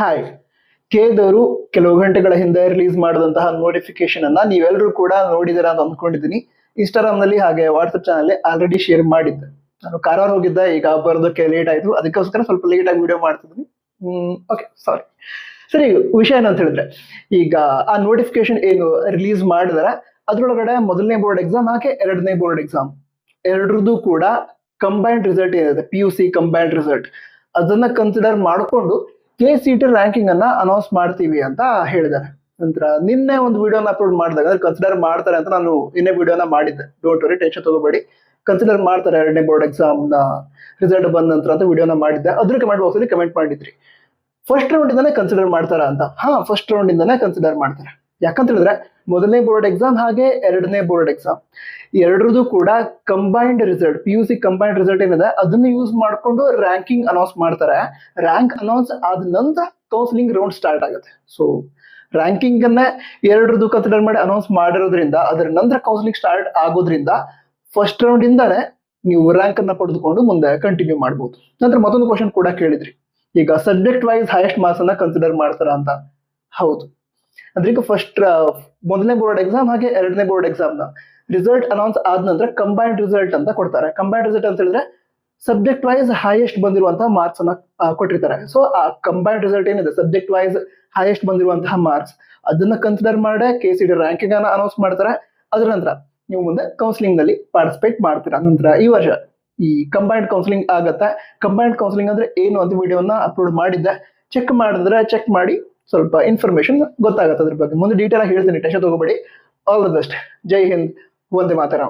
Hi. ಕೇದವರು ಕೆಲವು ಗಂಟೆಗಳ ಹಿಂದೆ ರಿಲೀಸ್ ಮಾಡಿದಂತಹ ನೋಟಿಫಿಕೇಶನ್ ಅನ್ನ ನೀವೆಲ್ಲರೂ ಕೂಡ ನೋಡಿದಿರ ಅಂತ ಅಂದ್ಕೊಂಡಿದ್ದೀನಿ. ಇನ್ಸ್ಟಾಗ್ರಾಮ್ ನಲ್ಲಿ ಹಾಗೆ ವಾಟ್ಸ್ಆಪ್ ಚಾನಲ್ ಆಲ್ರೆಡಿ ಶೇರ್ ಮಾಡಿದ್ದೆ. ನಾನು ಕಾರವಾರ ಹೋಗಿದ್ದೆ, ಈಗ ಬರೋದಕ್ಕೆ ಲೇಟ್ ಆಯ್ತು, ಅದಕ್ಕೋಸ್ಕರ ಸ್ವಲ್ಪ ಲೇಟ್ ಆಗಿ ವಿಡಿಯೋ ಮಾಡ್ತಿದ್ದೀನಿ. ಓಕೆ, ಸಾರಿ. ಸರಿ, ವಿಷಯ ಏನಂತ ಹೇಳಿದ್ರೆ, ಈಗ ಆ ನೋಟಿಫಿಕೇಶನ್ ಏನು ರಿಲೀಸ್ ಮಾಡಿದಾರೆ ಅದ್ರೊಳಗಡೆ ಮೊದಲನೇ ಬೋರ್ಡ್ ಎಕ್ಸಾಮ್ ಹಾಗೆ ಎರಡನೇ ಬೋರ್ಡ್ ಎಕ್ಸಾಮ್ ಎರಡರದ್ದು ಕೂಡ ಕಂಬೈನ್ಡ್ ರಿಸಲ್ಟ್ ಏನಿದೆ, PUC ಕಂಬೈನ್ಡ್ ರಿಸಲ್ಟ್, ಅದನ್ನ ಕನ್ಸಿಡರ್ ಮಾಡಿಕೊಂಡು KCET ರ್ಯಾಂಕಿಂಗ್ ಅನ್ನ ಅನೌನ್ಸ್ ಮಾಡ್ತೀವಿ ಅಂತ ಹೇಳಿದ್ದಾರೆ. ನಂತರ ನಿನ್ನೆ ಒಂದು ವಿಡಿಯೋನ ಅಪ್ಲೋಡ್ ಮಾಡಿದಾಗ ಅದ್ರ ಕನ್ಸಿಡರ್ ಮಾಡ್ತಾರೆ ಅಂತ ನಾನು ನಿನ್ನೆ ವಿಡಿಯೋನ ಮಾಡಿದ್ದೆ. ಡೋಂಟ್ ವರಿ, ಟೆನ್ಷನ್ ತಗೋಬೇಡಿ, ಕನ್ಸಿಡರ್ ಮಾಡ್ತಾರೆ ಎರಡನೇ ಬೋರ್ಡ್ ಎಕ್ಸಾಮ್ ನ ರಿಸಲ್ಟ್ ಬಂದ ನಂತರ ಅಂತ ವಿಡಿಯೋನ ಮಾಡಿದ್ದೆ. ಅದ್ರ ಕಮೆಂಟ್ ಬಾಕ್ಸ್ ಅಲ್ಲಿ ಕಮೆಂಟ್ ಮಾಡಿದ್ರಿ, ಫಸ್ಟ್ ರೌಂಡ್ ಇಂದಾನೆ ಕನ್ಸಿಡರ್ ಮಾಡ್ತಾರ ಅಂತ. ಫಸ್ಟ್ ರೌಂಡ್ ಇಂದಾನೆ ಕನ್ಸಿಡರ್ ಮಾಡ್ತಾರೆ. ಯಾಕಂತ ಹೇಳಿದ್ರೆ ಮೊದಲನೇ ಬೋರ್ಡ್ ಎಕ್ಸಾಮ್ ಹಾಗೆ ಎರಡನೇ ಬೋರ್ಡ್ ಎಕ್ಸಾಮ್ ಎರಡರದ್ದು ಕೂಡ combined result, PUC combined result ಏನಿದೆ ಅದನ್ನ ಯೂಸ್ ಮಾಡ್ಕೊಂಡು ರ್ಯಾಂಕಿಂಗ್ ಅನೌನ್ಸ್ ಮಾಡ್ತಾರೆ. ರ್ಯಾಂಕ್ ಅನೌನ್ಸ್ ಆದ ನಂತರ ಕೌನ್ಸಿಲಿಂಗ್ ರೌಂಡ್ ಸ್ಟಾರ್ಟ್ ಆಗುತ್ತೆ. ಸೊ ರ್ಯಾಂಕಿಂಗ್ ಅನ್ನ ಎರಡರದ್ದು ಕನ್ಸಿಡರ್ ಮಾಡಿ ಅನೌನ್ಸ್ ಮಾಡಿರೋದ್ರಿಂದ ಅದರ ನಂತರ ಕೌನ್ಸಿಲಿಂಗ್ ಸ್ಟಾರ್ಟ್ ಆಗೋದ್ರಿಂದ ಫಸ್ಟ್ ರೌಂಡ್ ಇಂದಾನೆ ನೀವು ರ್ಯಾಂಕ್ ಅನ್ನ ಪಡೆದುಕೊಂಡು ಮುಂದೆ ಕಂಟಿನ್ಯೂ ಮಾಡಬಹುದು. ನಂತರ ಮತ್ತೊಂದು ಕ್ವಶನ್ ಕೂಡ ಕೇಳಿದ್ರಿ, ಈಗ ಸಬ್ಜೆಕ್ಟ್ ವೈಸ್ ಹೈಯೆಸ್ಟ್ ಮಾರ್ಕ್ಸ್ ಅನ್ನ ಕನ್ಸಿಡರ್ ಮಾಡ್ತಾರ ಅಂತ. ಹೌದು, ಅಂದ್ರೆ ಈಗ ಮೊದಲನೇ ಬೋರ್ಡ್ ಎಕ್ಸಾಮ್ ಹಾಗೆ ಎರಡನೇ ಬೋರ್ಡ್ ಎಕ್ಸಾಮ್ ನ ರಿಸಲ್ಟ್ ಅನೌನ್ಸ್ ಆದ ನಂತರ ಕಂಬೈನ್ಡ್ ರಿಸಲ್ಟ್ ಅಂತ ಕೊಡ್ತಾರೆ. ಕಂಬೈನ್ಡ್ ರಿಸಲ್ಟ್ ಅಂತ ಹೇಳಿದ್ರೆ ಸಬ್ಜೆಕ್ಟ್ ವೈಸ್ ಹೈಯೆಸ್ಟ್ ಬಂದಿರುವಂತಹ ಮಾರ್ಕ್ಸ್ ಅನ್ನ ಕೊಟ್ಟಿರ್ತಾರೆ. ಸೊ ಆ ಕಂಬೈನ್ಡ್ ರಿಸಲ್ಟ್ ಏನಿದೆ, ಸಬ್ಜೆಕ್ಟ್ ವೈಸ್ ಹೈಯೆಸ್ಟ್ ಬಂದಿರುವಂತಹ ಮಾರ್ಕ್ಸ್, ಅದನ್ನ ಕನ್ಸಿಡರ್ ಮಾಡಿ KCET ರ್ಯಾಂಕಿಂಗ್ ಅನ್ನ ಅನೌನ್ಸ್ ಮಾಡ್ತಾರೆ. ಅದರ ನಂತರ ನೀವು ಮುಂದೆ ಕೌನ್ಸಿಲಿಂಗ್ ನಲ್ಲಿ ಪಾರ್ಟಿಸಿಪೇಟ್ ಮಾಡ್ತೀರಾ. ನಂತರ ಈ ವರ್ಷ ಈ ಕಂಬೈನ್ಡ್ ಕೌನ್ಸಿಲಿಂಗ್ ಆಗತ್ತೆ. ಕಂಬೈನ್ಡ್ ಕೌನ್ಸಿಲಿಂಗ್ ಅಂದ್ರೆ ಏನು ಅಂತ ವಿಡಿಯೋನ ಅಪ್ಲೋಡ್ ಮಾಡಿದ್ದೆ, ಚೆಕ್ ಮಾಡಿದ್ರೆ ಚೆಕ್ ಮಾಡಿ, ಸ್ವಲ್ಪ ಇನ್ಫಾರ್ಮೇಶನ್ ಗೊತ್ತಾಗುತ್ತೆ ಅದ್ರ ಬಗ್ಗೆ. ಮುಂದೆ ಡೀಟೇಲ್ ಆಗಿ ಹೇಳ್ತೀನಿ, ಟೆನ್ಷನ್ ತಗೋಬೇಡಿ. All the best. ಜೈ ಹಿಂದ್, ವಂದೇ ಮಾತರಂ.